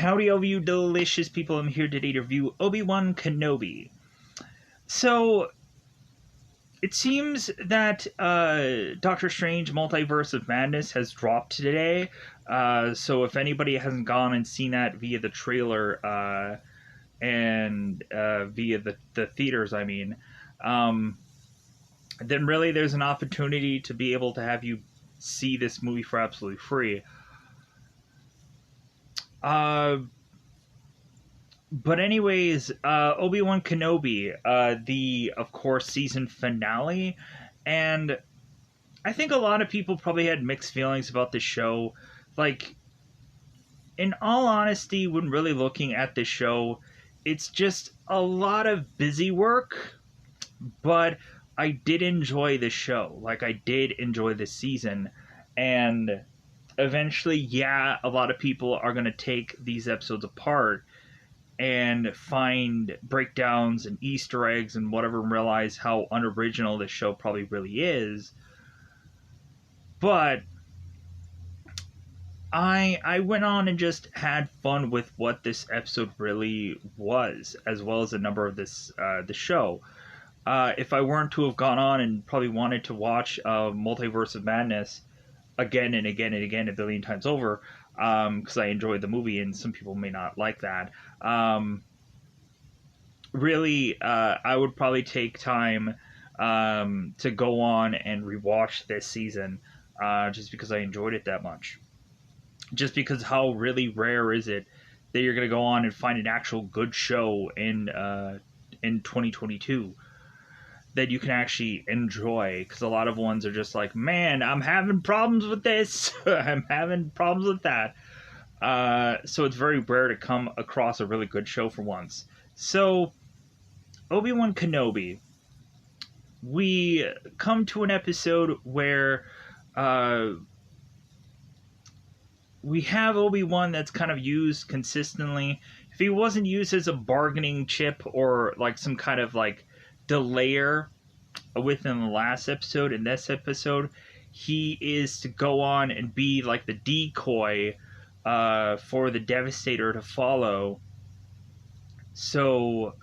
Howdy, all you delicious people. I'm here today to review Obi-Wan Kenobi. So, it seems that Doctor Strange Multiverse of Madness has dropped today. So if anybody hasn't gone and seen that via the trailer and via the theaters, then really there's an opportunity to be able to have you see this movie for absolutely free. But anyways, Obi-Wan Kenobi, the, of course, season finale, and I think a lot of people probably had mixed feelings about this show. Like, in all honesty, when really looking at this show, it's just a lot of busy work, but I did enjoy the show. Like, I did enjoy this season, and eventually, yeah, a lot of people are going to take these episodes apart and find breakdowns and Easter eggs and whatever, and realize how unoriginal this show probably really is. But I went on and just had fun with what this episode really was, as well as a number of the show. If I weren't to have gone on and probably wanted to watch Multiverse of Madness again and again and again a billion times over, because I enjoyed the movie, and some people may not like that. Really, I would probably take time to go on and rewatch this season, just because I enjoyed it that much. Just because how really rare is it that you're going to go on and find an actual good show in 2022 that you can actually enjoy, because a lot of ones are just like, man, I'm having problems with this, I'm having problems with that. So it's very rare to come across a really good show for once. So, Obi-Wan Kenobi, we come to an episode where we have Obi-Wan that's kind of used consistently. If he wasn't used as a bargaining chip or like some kind of like delayer within the last episode, in this episode he is to go on and be like the decoy for the Devastator to follow, so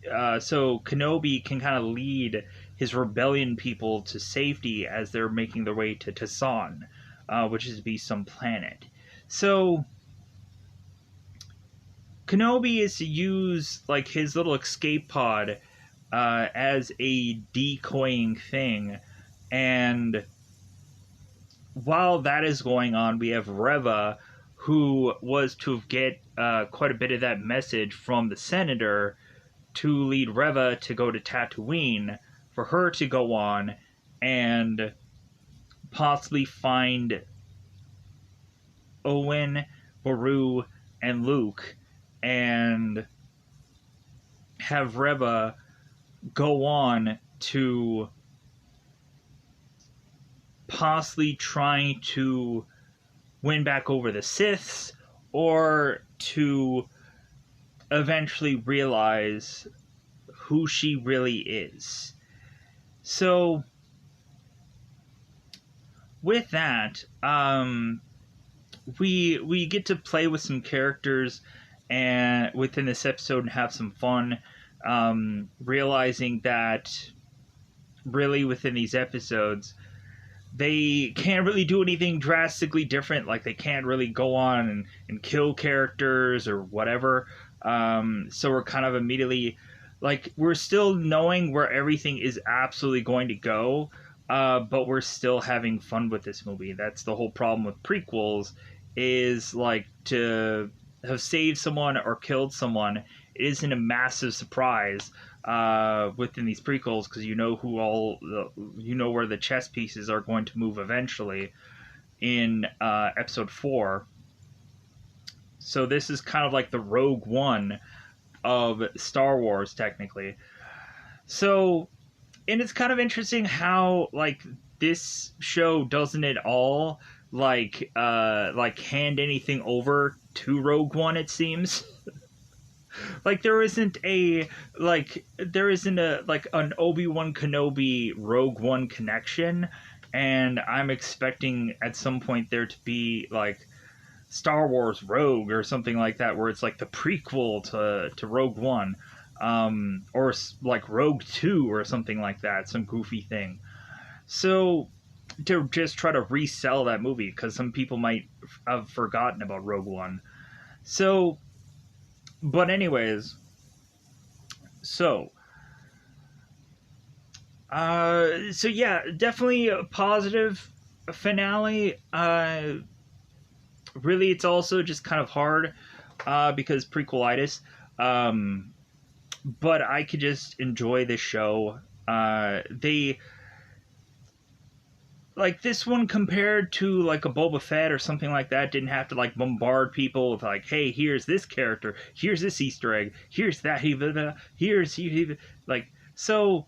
Kenobi can kind of lead his rebellion people to safety as they're making their way to Tassan, which is to be some planet. So Kenobi is to use like his little escape pod as a decoying thing, and while that is going on, we have Reva, who was to get quite a bit of that message from the Senator to lead Reva to go to Tatooine, for her to go on and possibly find Owen, Beru, and Luke, and have Reva go on to possibly trying to win back over the Siths, or to eventually realize who she really is. So with that, we get to play with some characters and within this episode and have some fun, realizing that really within these episodes they can't really do anything drastically different. Like, they can't really go on and kill characters or whatever. So we're kind of immediately, like, we're still knowing where everything is absolutely going to go, but we're still having fun with this movie. That's the whole problem with prequels, is, like, to have saved someone or killed someone, it isn't a massive surprise within these prequels, because you know where the chess pieces are going to move eventually in episode 4. So this is kind of like the Rogue One of Star Wars, technically. So, and it's kind of interesting how, like, this show doesn't at all like hand anything over to Rogue One, it seems. Like, there isn't an Obi-Wan Kenobi Rogue One connection, and I'm expecting at some point there to be like Star Wars Rogue or something like that, where it's like the prequel to Rogue One, or like Rogue 2 or something like that, some goofy thing. So to just try to resell that movie, because some people might have forgotten about Rogue One. So, but anyways, so so yeah, definitely a positive finale. Really, it's also just kind of hard because prequelitis. Um, but I could just enjoy this show. They like this one compared to like a Boba Fett or something like that didn't have to like bombard people with like, hey, here's this character, here's this Easter egg, here's that, here's like so.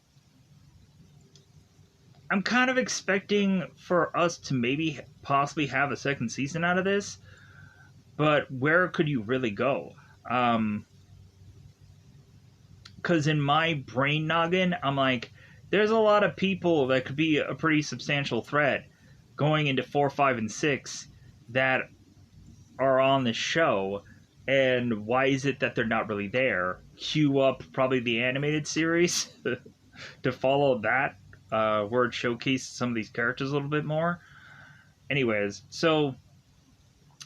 I'm kind of expecting for us to maybe possibly have a second season out of this, but where could you really go? Because in my brain noggin, I'm like, there's a lot of people that could be a pretty substantial threat going into 4, 5, and 6 that are on this show, and why is it that they're not really there? Cue up probably the animated series to follow that, where it showcases some of these characters a little bit more. Anyways, so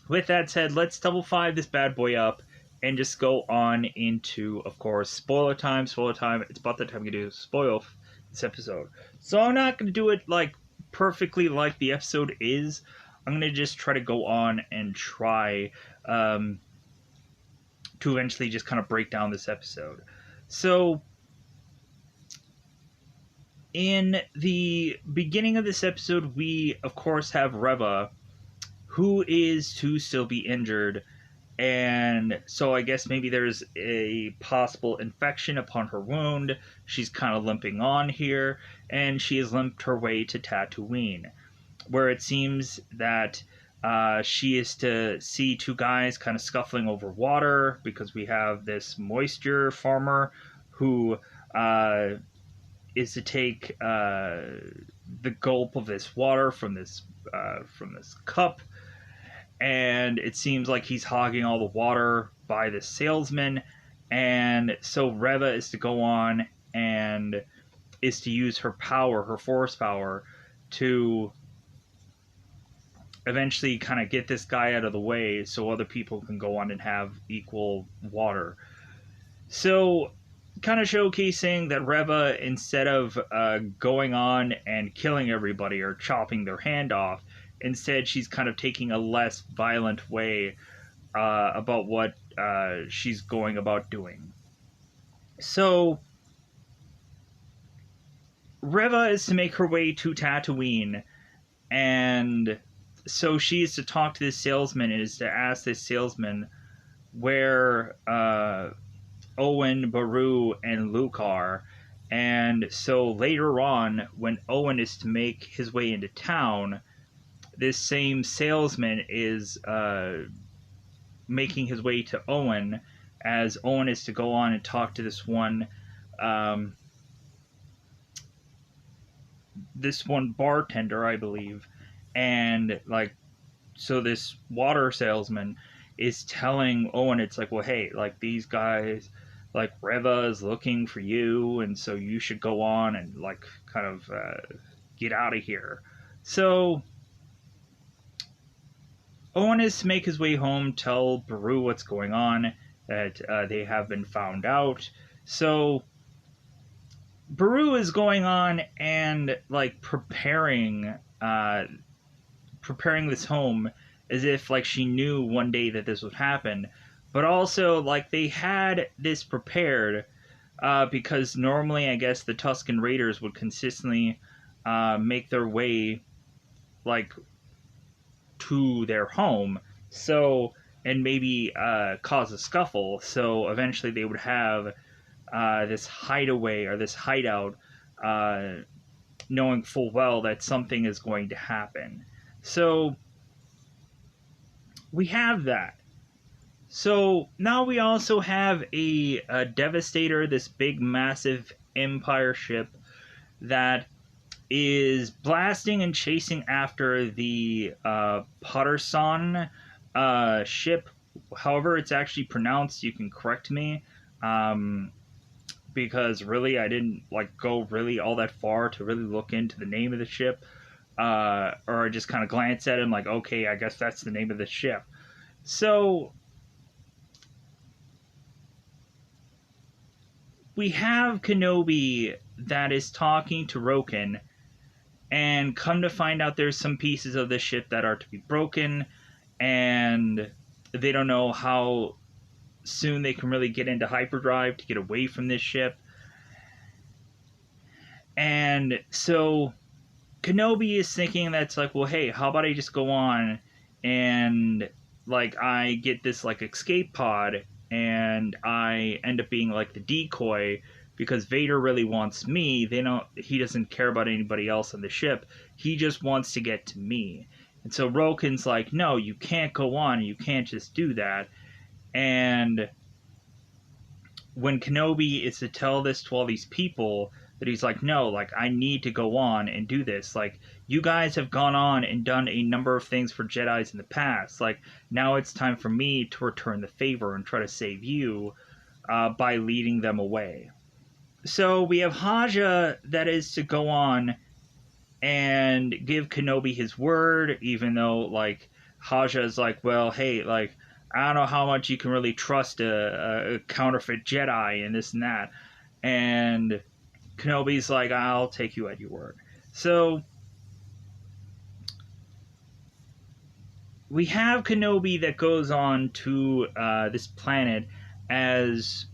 with that said, let's double five this bad boy up and just go on into, of course, spoiler time. Spoiler time. It's about that time to do spoil this episode. So I'm not going to do it like perfectly like the episode is. I'm going to just try to go on and try to eventually just kind of break down this episode. So in the beginning of this episode, we, of course, have Reva, who is to still be injured. And so I guess maybe there's a possible infection upon her wound. She's kind of limping on here, and she has limped her way to Tatooine, where it seems that she is to see two guys kind of scuffling over water, because we have this moisture farmer who is to take the gulp of this water from this cup. And it seems like he's hogging all the water by the salesman. And so Reva is to go on and is to use her power, her force power, to eventually kind of get this guy out of the way so other people can go on and have equal water. So kind of showcasing that Reva, instead of going on and killing everybody or chopping their hand off, instead, she's kind of taking a less violent way about what she's going about doing. So, Reva is to make her way to Tatooine, and so she is to talk to this salesman and is to ask this salesman where Owen, Beru, and Luke are. And so later on, when Owen is to make his way into town, this same salesman is making his way to Owen, as Owen is to go on and talk to this one bartender, I believe. And like, so this water salesman is telling Owen, it's like, well, hey, like these guys, like Reva is looking for you, and so you should go on and like kind of get out of here. So Owen is to make his way home, tell Beru what's going on, that they have been found out. So Beru is going on and like preparing this home as if like she knew one day that this would happen, but also like they had this prepared because normally I guess the Tusken Raiders would consistently make their way like to their home, so, and maybe cause a scuffle, so eventually they would have this hideaway or this hideout, knowing full well that something is going to happen. So we have that. So now we also have a Devastator, this big massive Empire ship that is blasting and chasing after the Potterson ship. However it's actually pronounced, you can correct me. Because really I didn't like go really all that far to really look into the name of the ship. Or I just kind of glance at it and like, okay, I guess that's the name of the ship. So we have Kenobi that is talking to Roken, and come to find out there's some pieces of the ship that are to be broken, and they don't know how soon they can really get into hyperdrive to get away from this ship. And so Kenobi is thinking that's like, well, hey, how about I just go on and like I get this like escape pod and I end up being like the decoy because Vader really wants me. He doesn't care about anybody else on the ship. He just wants to get to me. And so Roken's like, no, you can't go on. You can't just do that. And when Kenobi is to tell this to all these people, that he's like, no, like, I need to go on and do this. Like, you guys have gone on and done a number of things for Jedis in the past. Like, now it's time for me to return the favor and try to save you by leading them away. So we have Haja that is to go on and give Kenobi his word, even though, like, Haja is like, well, hey, like, I don't know how much you can really trust a counterfeit Jedi and this and that. And Kenobi's like, I'll take you at your word. So we have Kenobi that goes on to this planet as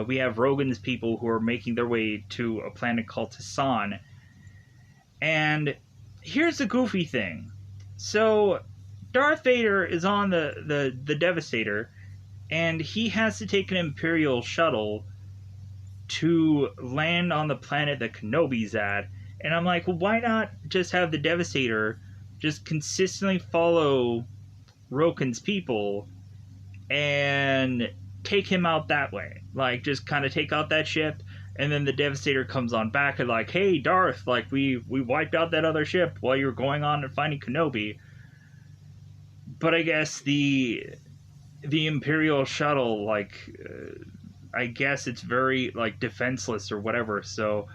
we have Rogan's people who are making their way to a planet called Tasan. And here's the goofy thing. So Darth Vader is on the Devastator, and he has to take an Imperial shuttle to land on the planet that Kenobi's at. And I'm like, well, why not just have the Devastator just consistently follow Roken's people and take him out that way? Like, just kind of take out that ship, and then the Devastator comes on back and like, hey, Darth, like, we wiped out that other ship while you were going on and finding Kenobi. But I guess the Imperial shuttle, like, I guess it's very, like, defenseless or whatever, so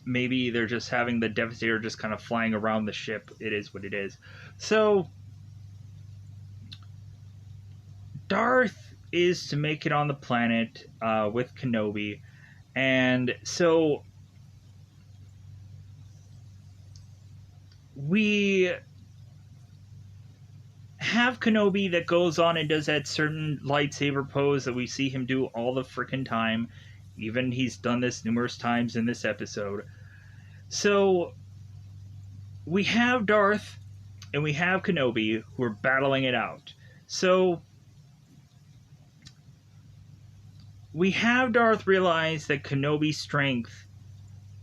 maybe they're just having the Devastator just kind of flying around the ship. It is what it is. So Darth is to make it on the planet with Kenobi, and so we have Kenobi that goes on and does that certain lightsaber pose that we see him do all the frickin' time. Even he's done this numerous times in this episode. So we have Darth and we have Kenobi who are battling it out. So we have Darth realize that Kenobi's strength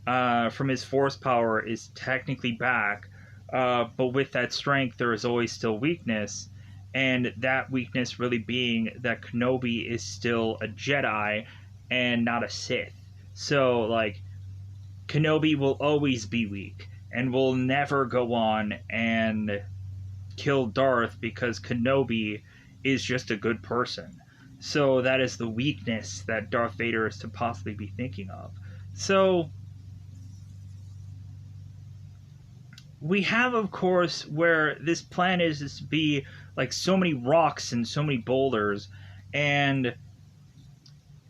from his force power is technically back. But with that strength, there is always still weakness, and that weakness really being that Kenobi is still a Jedi and not a Sith. So, like, Kenobi will always be weak and will never go on and kill Darth because Kenobi is just a good person. So that is the weakness that Darth Vader is to possibly be thinking of. So we have, of course, where this plan is to be like so many rocks and so many boulders, and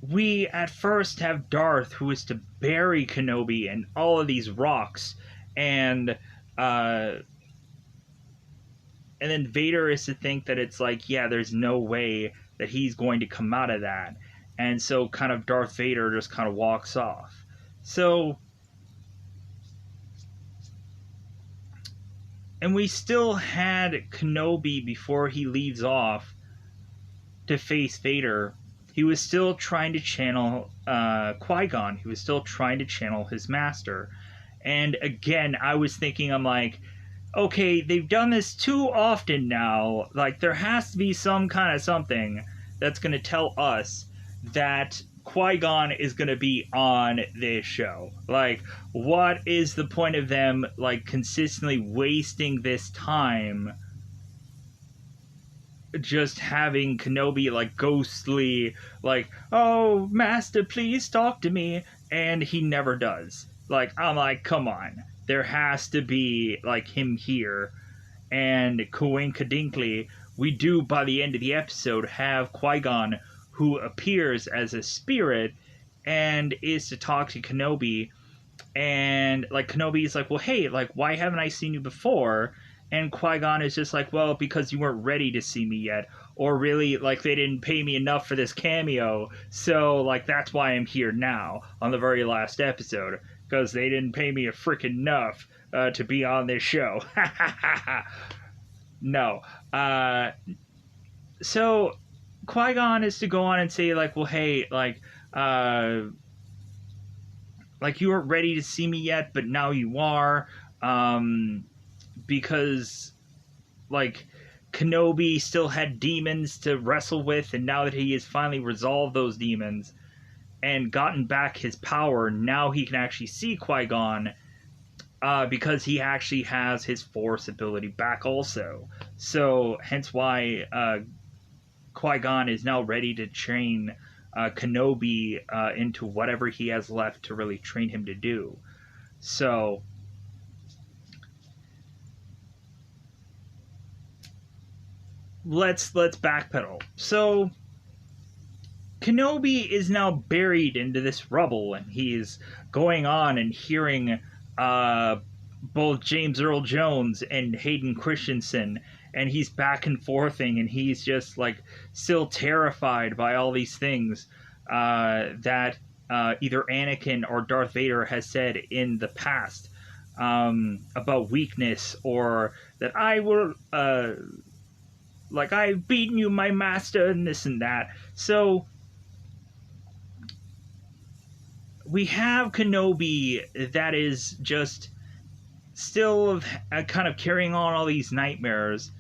we at first have Darth who is to bury Kenobi in all of these rocks, and then Vader is to think that it's like, yeah, there's no way that he's going to come out of that, and so kind of Darth Vader just kind of walks off. So, and we still had Kenobi before he leaves off to face Vader. He was still trying to channel Qui-Gon. He was still trying to channel his master. And again, I was thinking, I'm like, okay, they've done this too often now. Like, there has to be some kind of something that's going to tell us that Qui-Gon is going to be on this show. Like, what is the point of them, like, consistently wasting this time just having Kenobi like ghostly, like, "Oh, Master, please talk to me," and he never does. Like, I'm like, come on, there has to be like him here. And coincidentally, we do by the end of the episode have Qui-Gon, who appears as a spirit and is to talk to Kenobi. And like Kenobi's like, well, hey, like, why haven't I seen you before? And Qui-Gon is just like, well, because you weren't ready to see me yet, or really, like, they didn't pay me enough for this cameo, so like that's why I'm here now on the very last episode, because they didn't pay me a freaking enough to be on this show. No. So Qui-Gon is to go on and say like, well, hey, like you weren't ready to see me yet, but now you are, because like Kenobi still had demons to wrestle with, and now that he has finally resolved those demons and gotten back his power, now he can actually see Qui-Gon, because he actually has his Force ability back also. So hence why Qui-Gon is now ready to train Kenobi into whatever he has left to really train him to do. So let's backpedal. So Kenobi is now buried into this rubble, and he's going on and hearing both James Earl Jones and Hayden Christensen, and he's back and forthing, and he's just like still terrified by all these things that either Anakin or Darth Vader has said in the past about weakness, or that I will like, I've beaten you, my master, and this and that. So we have Kenobi that is just still kind of carrying on all these nightmares,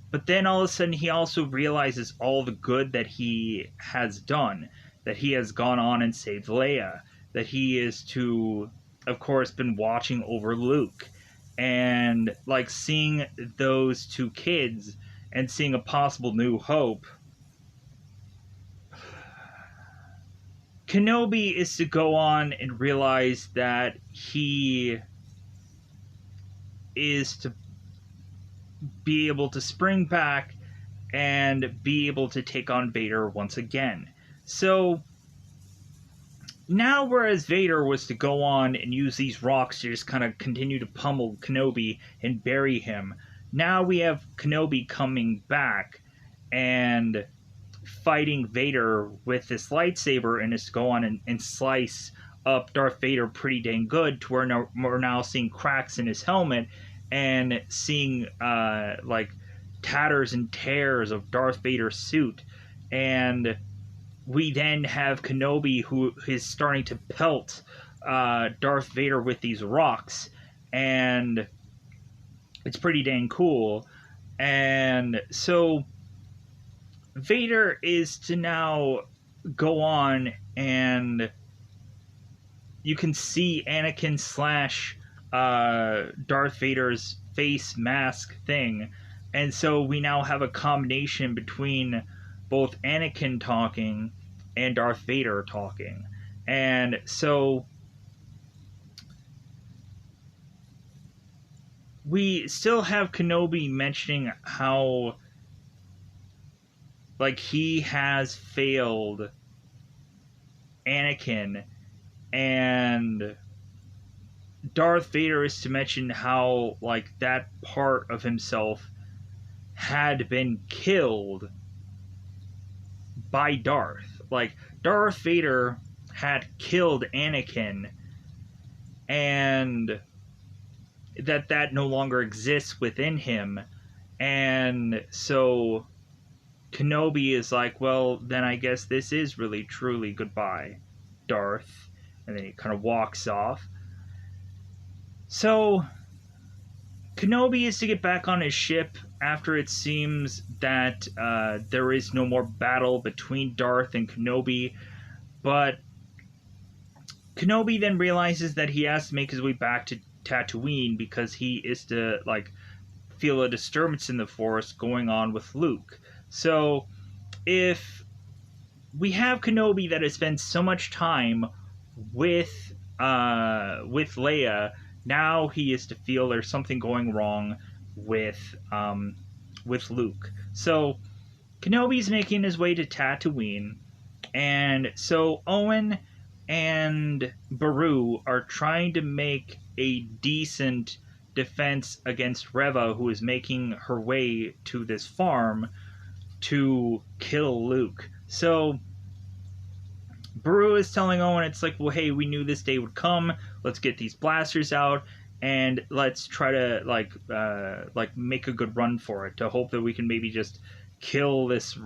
but then all of a sudden he also realizes all the good that he has done, that he has gone on and saved Leia, that he is to, of course, been watching over Luke, and like seeing those two kids and seeing a possible new hope. Kenobi is to go on and realize that he is to be able to spring back and be able to take on Vader once again. So now, whereas Vader was to go on and use these rocks to just kind of continue to pummel Kenobi and bury him, now we have Kenobi coming back and fighting Vader with this lightsaber, and is to go on and slice up Darth Vader pretty dang good, to where we're now seeing cracks in his helmet and seeing like tatters and tears of Darth Vader's suit. And we then have Kenobi, who is starting to pelt Darth Vader with these rocks, and it's pretty dang cool. And so Vader is to now go on, and you can see Anakin slash Darth Vader's face mask thing. And so we now have a combination between both Anakin talking and Darth Vader talking. And so we still have Kenobi mentioning how, like, he has failed Anakin, and Darth Vader is to mention how, like, that part of himself had been killed by Darth. Like, Darth Vader had killed Anakin, and that no longer exists within him. And so Kenobi is like, well, then I guess this is really truly goodbye, Darth. And then he kind of walks off. So Kenobi is to get back on his ship after it seems that there is no more battle between Darth and Kenobi. But Kenobi then realizes that he has to make his way back to Tatooine, because he is to, like, feel a disturbance in the Force going on with Luke. So if we have Kenobi that has spent so much time with Leia, now he is to feel there's something going wrong with Luke. So Kenobi's making his way to Tatooine, and so Owen and Beru are trying to make a decent defense against Reva, who is making her way to this farm to kill Luke. So Beru is telling Owen, it's like, well, hey, we knew this day would come. Let's get these blasters out and let's try to like make a good run for it, to hope that we can maybe just kill this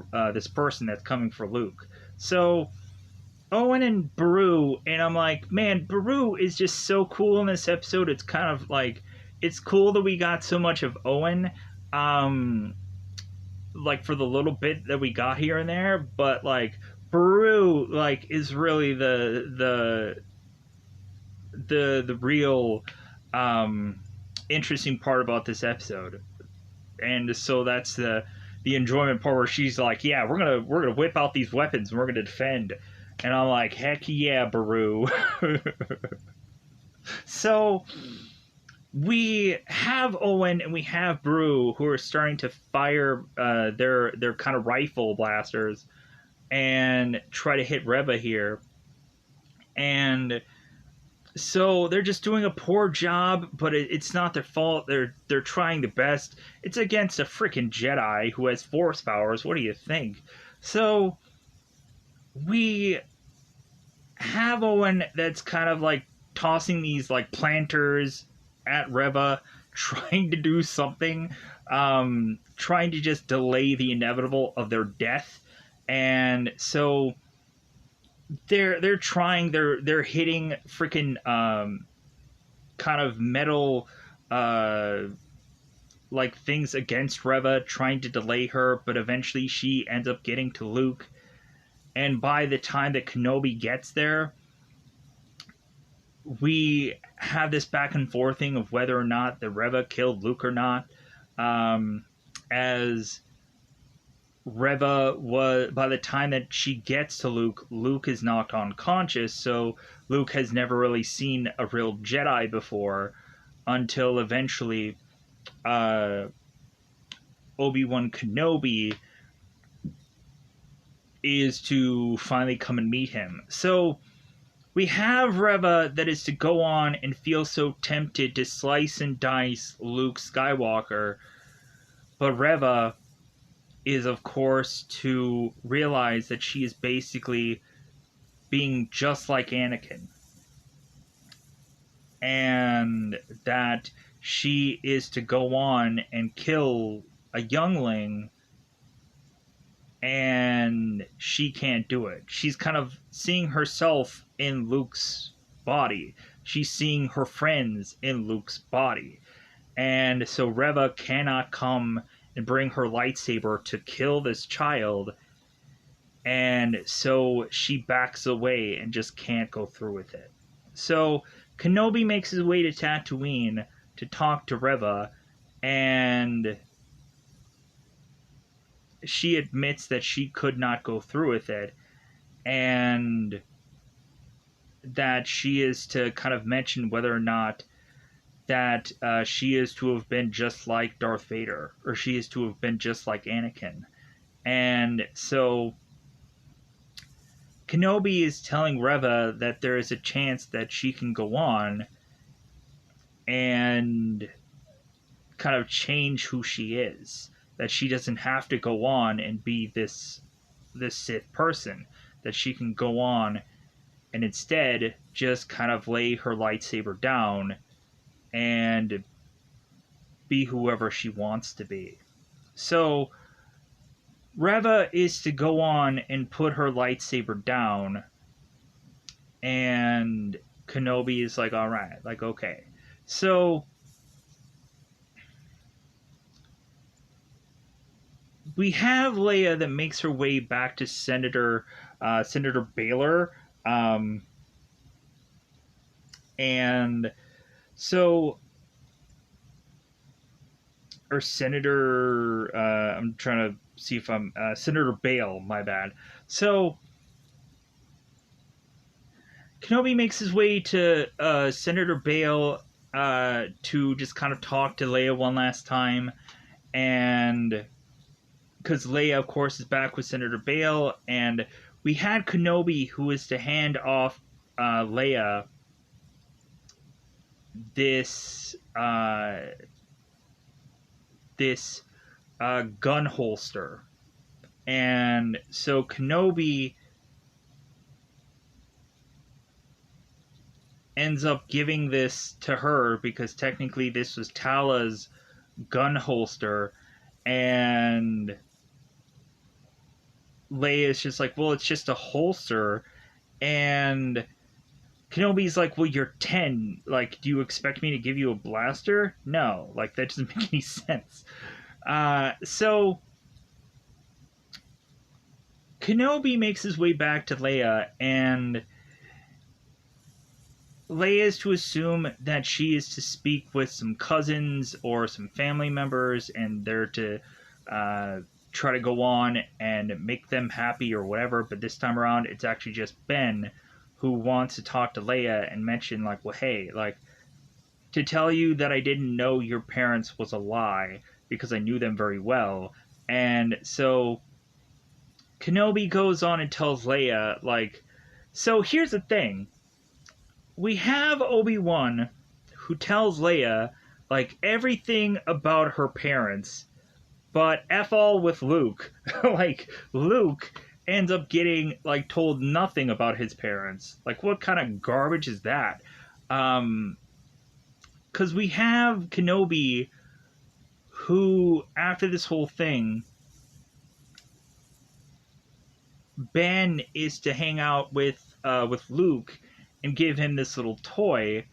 person that's coming for Luke. So Owen and Beru, and I'm like, man, Beru is just so cool in this episode. It's kind of like, it's cool that we got so much of Owen, like for the little bit that we got here and there, but like Beru like is really the real interesting part about this episode. And so that's the enjoyment part, where she's like, yeah, we're gonna whip out these weapons and we're gonna defend. And I'm like, heck yeah, Beru. So we have Owen and we have Beru, who are starting to fire their kind of rifle blasters and try to hit Reva here. And so they're just doing a poor job, but it's not their fault. They're trying their best. It's against a freaking Jedi who has force powers. What do you think? So we have Owen that's kind of like tossing these like planters at Reva, trying to do something, trying to just delay the inevitable of their death. And so they're hitting freaking kind of metal like things against Reva, trying to delay her, but eventually she ends up getting to Luke. And by the time that Kenobi gets there, we have this back and forth thing of whether or not the Reva killed Luke or not. As Reva was, by the time that she gets to Luke, Luke is knocked unconscious, so Luke has never really seen a real Jedi before, until eventually Obi-Wan Kenobi is to finally come and meet him. So we have Reva that is to go on and feel so tempted to slice and dice Luke Skywalker, but Reva is, of course, to realize that she is basically being just like Anakin, and that she is to go on and kill a youngling, and she can't do it. She's kind of seeing herself in Luke's body. She's seeing her friends in Luke's body. And so Reva cannot come and bring her lightsaber to kill this child. And so she backs away and just can't go through with it. So Kenobi makes his way to Tatooine to talk to Reva, and she admits that she could not go through with it, and that she is to kind of mention whether or not that she is to have been just like Darth Vader, or she is to have been just like Anakin. And so Kenobi is telling Reva that there is a chance that she can go on and kind of change who she is. That she doesn't have to go on and be this Sith person. That she can go on and instead just kind of lay her lightsaber down and be whoever she wants to be. So Reva is to go on and put her lightsaber down, and Kenobi is like, alright, like, okay. So we have Leia that makes her way back to Senator Baylor, and so, or Senator, I'm trying to see if I'm Senator Bale. My bad. So Kenobi makes his way to Senator Bale to just kind of talk to Leia one last time, and because Leia, of course, is back with Senator Bale, and we had Kenobi who was to hand off Leia this gun holster, and so Kenobi ends up giving this to her because technically this was Tala's gun holster, and Leia's just like, well, it's just a holster, and Kenobi's like, well, you're 10. Like, do you expect me to give you a blaster? No. Like, that doesn't make any sense. So, Kenobi makes his way back to Leia, and Leia is to assume that she is to speak with some cousins or some family members, and they're to try to go on and make them happy or whatever. But this time around, it's actually just Ben who wants to talk to Leia and mention, like, well, hey, like, to tell you that I didn't know your parents was a lie because I knew them very well. And so Kenobi goes on and tells Leia, like, so here's the thing. We have Obi-Wan who tells Leia, like, everything about her parents, but F all with Luke. Like, Luke ends up getting, like, told nothing about his parents. Like, what kind of garbage is that? Because we have Kenobi who, after this whole thing, Ben is to hang out with Luke and give him this little toy,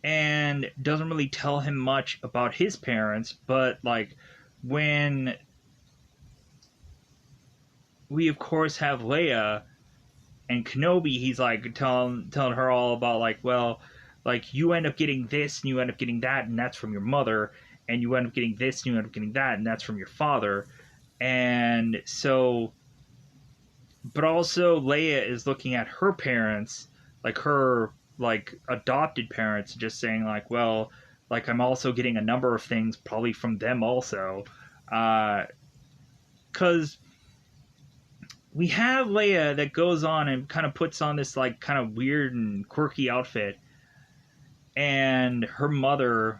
and doesn't really tell him much about his parents. But like, when we of course have Leia and Kenobi, he's like telling her all about, like, well, like, you end up getting this and you end up getting that, and that's from your mother, and you end up getting this and you end up getting that, and that's from your father. And so, but also Leia is looking at her parents, like her, like, adopted parents, just saying, like, well, like, I'm also getting a number of things probably from them also. Because we have Leia that goes on and kind of puts on this, like, kind of weird and quirky outfit, and her mother,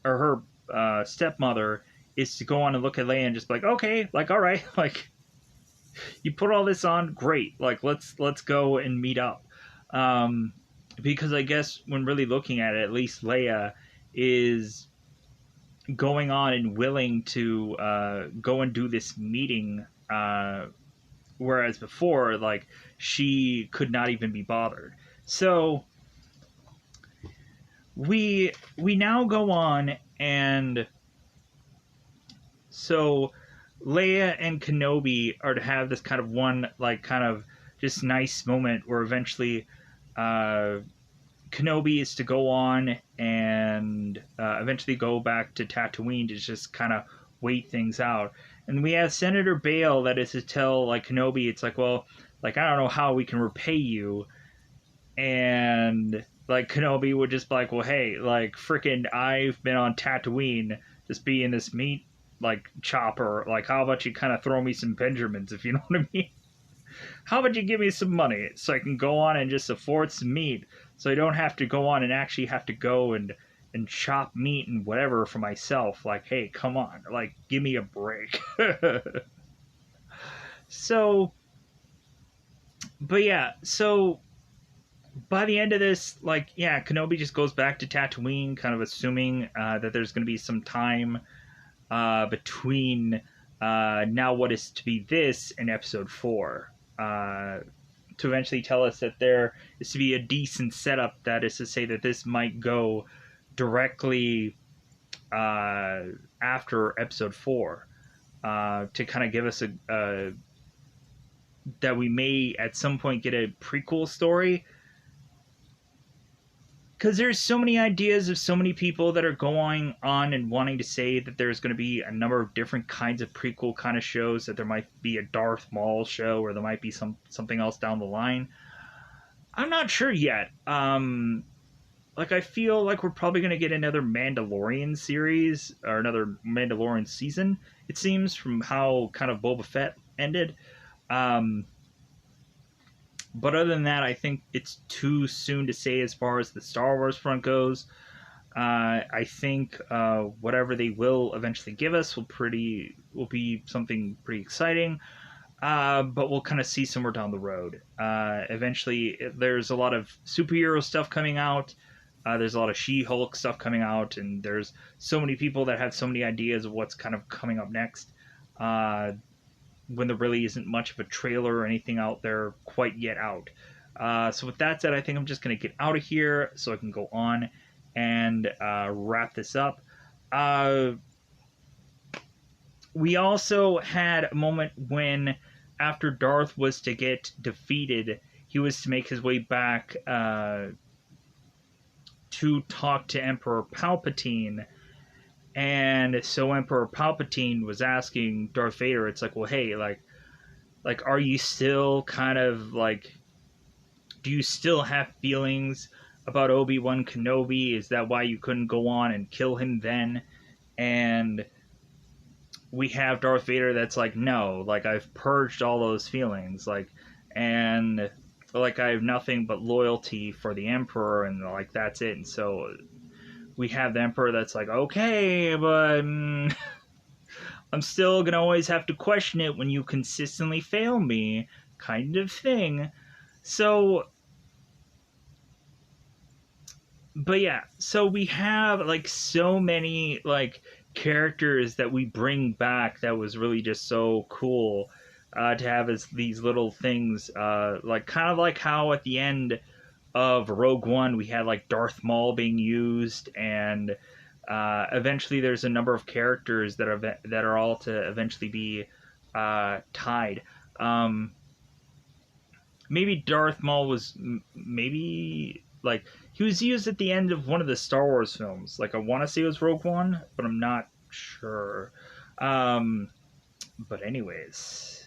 or her stepmother, is to go on and look at Leia and just be like, okay, like, all right, like, you put all this on, great, like, let's go and meet up. Because I guess when really looking at it, at least Leia is going on and willing to go and do this meeting, whereas before, like, she could not even be bothered. So we now go on, and so Leia and Kenobi are to have this kind of one, like, kind of just nice moment where eventually Kenobi is to go on and eventually go back to Tatooine to just kind of wait things out. And we have Senator Bale that is to tell, like, Kenobi, it's like, well, like, I don't know how we can repay you. And, like, Kenobi would just be like, well, hey, like, frickin' I've been on Tatooine just being this meat, like, chopper. Like, how about you kind of throw me some Benjamins, if you know what I mean? How about you give me some money so I can go on and just afford some meat, so I don't have to go on and actually have to go and chop meat and whatever for myself. Like, hey, come on, like, give me a break. So, but yeah, so by the end of this, like, yeah, Kenobi just goes back to Tatooine, kind of assuming that there's going to be some time between now what is to be this and Episode 4. To eventually tell us that there is to be a decent setup, that is to say that this might go directly after Episode 4, to kind of give us a that we may at some point get a prequel story. because there's so many ideas of so many people that are going on and wanting to say that there's going to be a number of different kinds of prequel kind of shows, that there might be a Darth Maul show, or there might be something else down the line. I'm not sure yet. Like, I feel like we're probably going to get another Mandalorian series, or another Mandalorian season, it seems, from how kind of Boba Fett ended. But other than that, I think it's too soon to say as far as the Star Wars front goes. I think whatever they will eventually give us will be something pretty exciting. But we'll kind of see somewhere down the road. Eventually, there's a lot of superhero stuff coming out. There's a lot of She-Hulk stuff coming out, and there's so many people that have so many ideas of what's kind of coming up next. When there really isn't much of a trailer or anything out there quite yet out. So with that said, I think I'm just going to get out of here so I can go on and wrap this up. We also had a moment when, after Darth was to get defeated, he was to make his way back to talk to Emperor Palpatine. And so Emperor Palpatine was asking Darth Vader, it's like, well, hey, like, are you still kind of, like, do you still have feelings about Obi-Wan Kenobi? Is that why you couldn't go on and kill him then? And we have Darth Vader that's like, no, like, I've purged all those feelings, like, and, like, I have nothing but loyalty for the Emperor, and, like, that's it. And so we have the Emperor that's like, okay, but I'm still going to always have to question it when you consistently fail me, kind of thing. So, but yeah, so we have, like, so many, like, characters that we bring back that was really just so cool to have as these little things, like, kind of like how at the end of Rogue One we had, like, Darth Maul being used, and eventually there's a number of characters that are all to eventually be tied. Maybe Darth Maul was maybe, like, he was used at the end of one of the Star Wars films. Like, I want to say it was Rogue One, but I'm not sure. But anyways,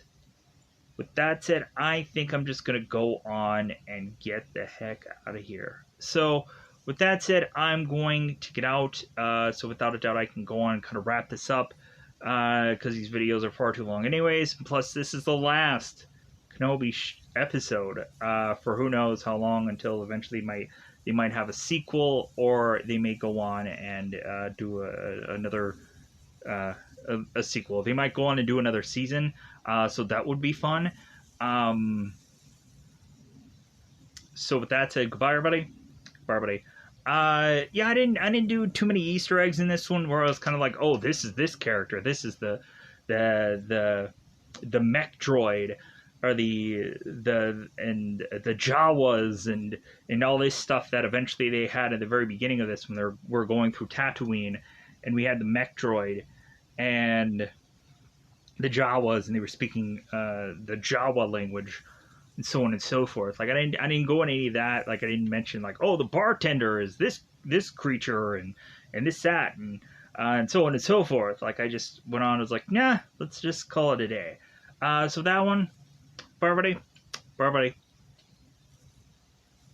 with that said, I think I'm just going to go on and get the heck out of here. So, with that said, I'm going to get out. So, without a doubt, I can go on and kind of wrap this up. Because these videos are far too long anyways. Plus, this is the last Kenobi episode. For who knows how long, until eventually they might have a sequel, or they may go on and do another a sequel. They might go on and do another season. So that would be fun. So with that said, goodbye everybody. Bye everybody. Yeah, I didn't do too many Easter eggs in this one where I was kind of like, oh, this is this character, this is the mech droid, or the Jawas and all this stuff that eventually they had at the very beginning of this when they were going through Tatooine, and we had the mech droid and the Jawas, and they were speaking the Jawa language, and so on and so forth. Like, I didn't go into any of that. Like, I didn't mention, like, oh, the bartender is this creature and this that and so on and so forth. Like, I just went on and was like, nah, let's just call it a day. So that one, bye everybody.